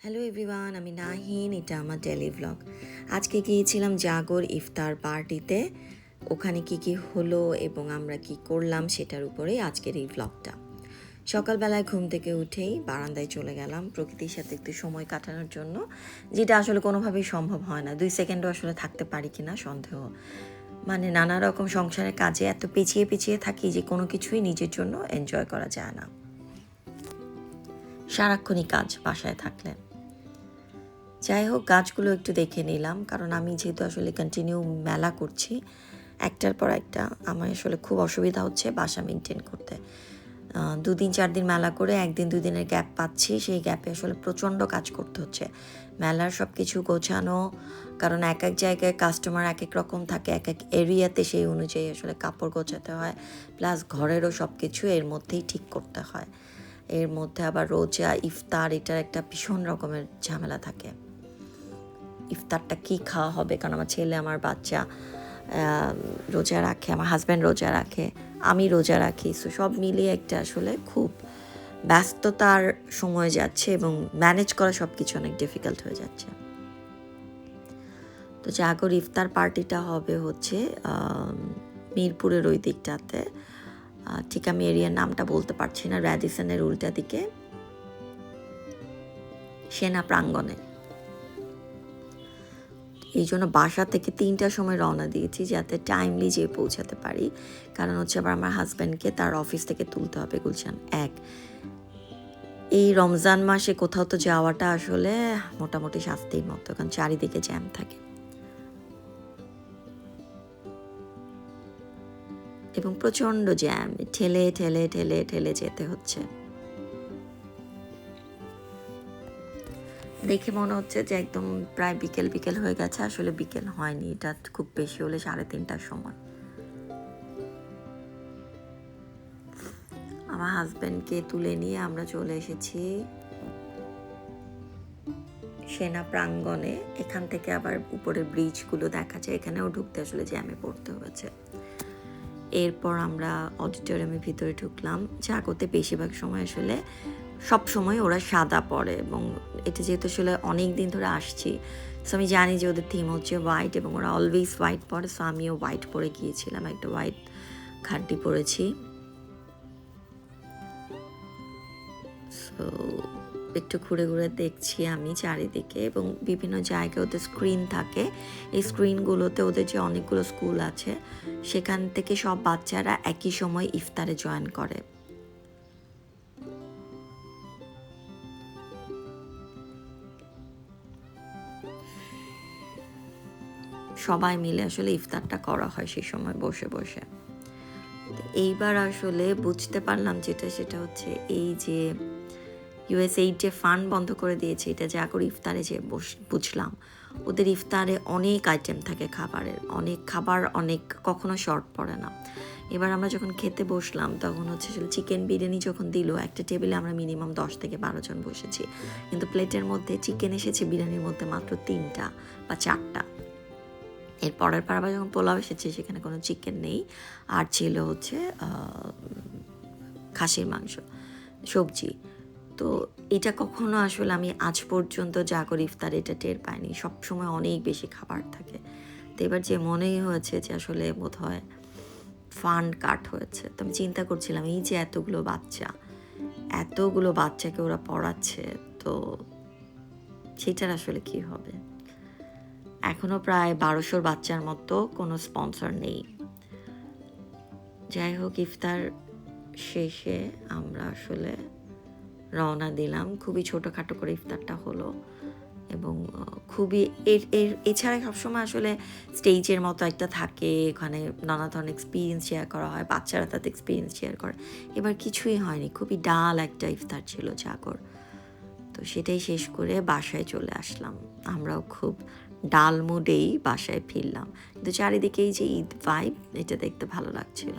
Hello everyone, আমি নাহিন, এটা আমার ডেলি ভ্লগ। আজকে গিয়েছিলাম জাগর ইফতার পার্টিতে। ওখানে কি হলো এবং আমরা কি করলাম সেটার উপরেই আজকের এই ভ্লগটা। সকালবেলায় ঘুম থেকে উঠেই বারান্দায় চলে গেলাম প্রকৃতির সাথে একটু সময় কাটানোর জন্য, যেটা আসলে কোনোভাবেই সম্ভব হয় না। 2 সেকেন্ডও আসলে থাকতে পারি কিনা সন্দেহ। মানে নানা রকম সংসারের কাজে এত পেছিয়ে থাকি যে কোনো কিছুই নিজের জন্য এনজয় করা যায় না। সারাক্ষণই কাজ বাসায় থাকলে। যাই হোক, গাছগুলো একটু দেখে নিলাম, কারণ আমি যেহেতু আসলে কন্টিনিউ মেলা করছি একটার পর একটা, আমার আসলে খুব অসুবিধা হচ্ছে বাসা মেনটেন করতে। 2-4 দিন মেলা করে 1-2 দিনের গ্যাপ পাচ্ছি, সেই গ্যাপে আসলে প্রচণ্ড কাজ করতে হচ্ছে। মেলার সব কিছু গোছানো, কারণ এক এক জায়গায় কাস্টমার এক এক রকম থাকে, এক এক এরিয়াতে সেই অনুযায়ী আসলে কাপড় গোছাতে হয়, প্লাস ঘরেরও সব কিছু এর মধ্যেই ঠিক করতে হয়। এর মধ্যে আবার রোজা ইফতার, এটার একটা ভীষণ রকমের ঝামেলা থাকে। ইফতারটা কি খাওয়া হবে, কারণ আমার ছেলে আমার বাচ্চা রোজা রাখে, আমার হাজব্যান্ড রোজা রাখে, আমি রোজা রাখি। সো সব মিলিয়ে একটা আসলে খুব ব্যস্ততার সময় যাচ্ছে এবং ম্যানেজ করা সব কিছু অনেক ডিফিকাল্ট হয়ে যাচ্ছে। তো জাগর ইফতার পার্টিটা হবে হচ্ছে মিরপুরের ওই দিকটাতে, ঠিক আমি এরিয়ার নামটা বলতে পারছি না, র্যাডিসনের উল্টা দিকে সেনা প্রাঙ্গণে। এই জন্য বাসা থেকে 3টার সময় রওনা দিয়েছি, যাতে টাইমলি যেয়ে পৌঁছাতে পারি। কারণ হচ্ছে আবার আমার হাজব্যান্ডকে তার অফিস থেকে তুলতে হবে গুলশান 1। এই রমজান মাসে কোথাও তো যাওয়াটা আসলে মোটামুটি শাস্তির মতো, কারণ চারিদিকে জ্যাম থাকে এবং প্রচণ্ড জ্যাম, ঠেলে ঠেলে ঠেলে ঠেলে যেতে হচ্ছে। দেখে মনে হচ্ছে যে একদম প্রায় বিকেল বিকেল হয়ে গেছে, আসলে বিকেল হয়নি, এটা খুব বেশি হলে 3:30টার সময়। আমার হাজব্যান্ডকে তুলে নিয়ে আমরা চলে এসেছি সেনা প্রাঙ্গণে। এখান থেকে আবার উপরের ব্রিজগুলো দেখা যায়, এখানেও ঢুকতে আসলে জ্যামে পড়তে হয়েছে। এরপর আমরা অডিটোরিয়ামের ভিতরে ঢুকলাম। জাগোতে বেশিরভাগ সময় আসলে সব সময় ওরা সাদা পরে, এবং এটা যেহেতু আসলে অনেক দিন ধরে আসছি, সো আমি জানি যে ওদের থিম হচ্ছে হোয়াইট এবং ওরা অলওয়েজ হোয়াইট পরে। সো আমিও হোয়াইট পরে গিয়েছিলাম, একটা হোয়াইট খাড্ডি পরেছি। সো একটু ঘুরে ঘুরে দেখছি আমি চারিদিকে, এবং বিভিন্ন জায়গায় ওদের স্ক্রিন থাকে। এই স্ক্রিনগুলোতে ওদের যে অনেকগুলো স্কুল আছে, সেখান থেকে সব বাচ্চারা একই সময় ইফতারে জয়েন করে। সবাই মিলে আসলে ইফতারটা করা হয় সেই সময় বসে বসে। এইবার আসলে বুঝতে পারলাম যেটা, সেটা হচ্ছে এই যে ইউএসএইড যে ফান্ড বন্ধ করে দিয়েছে, এটা যে আগর ইফতারে যে বুঝলাম, ওদের ইফতারে অনেক আইটেম থাকে খাবারের, অনেক খাবার, অনেক কখনো শর্ট পড়ে না। এবার আমরা যখন খেতে বসলাম তখন হচ্ছে চিকেন বিরিয়ানি যখন দিল, একটা টেবিলে আমরা মিনিমাম 10 থেকে 12 জন বসেছি, কিন্তু প্লেটের মধ্যে চিকেন এসেছে বিরিয়ানির মধ্যে মাত্র 3টা বা 4টা। এর পরের পর আবার যখন পোলাও এসেছে, সেখানে কোনো চিকেন নেই, আর ছিল হচ্ছে খাসির মাংস, সবজি। তো এটা কখনো আসলে আমি আজ পর্যন্ত জাগর ইফতার এটা টের পাইনি, সবসময় অনেক বেশি খাবার থাকে। তো এবার যে মনেই হয়েছে যে আসলে বোধ হয় ফান্ড কাট হয়েছে। তো আমি চিন্তা করছিলাম, এই যে এতগুলো বাচ্চাকে ওরা পড়াচ্ছে, তো সেটার আসলে কি হবে। এখনো প্রায় 1200 বাচ্চার মতো কোনো স্পন্সর নেই। যাই হোক, ইফতার শেষে আমরা আসলে রওনা দিলাম। খুবই ছোটোখাটো করে ইফতারটা হলো, এবং খুবই এছাড়া সবসময় আসলে স্টেজের মতো একটা থাকে, ওখানে নানা ধরনের এক্সপিরিয়েন্স শেয়ার করা হয়, বাচ্চারা তাদের এক্সপিরিয়েন্স শেয়ার করে। এবার কিছুই হয়নি, খুবই ডাল একটা ইফতার ছিল জাগর। তো সেটাই শেষ করে বাসায় চলে আসলাম। আমরাও খুব ডাল মুডেই বাসায় ফিরলাম, কিন্তু চারিদিকেই যে ঈদ ভাইব, এটা দেখতে ভালো লাগছিল।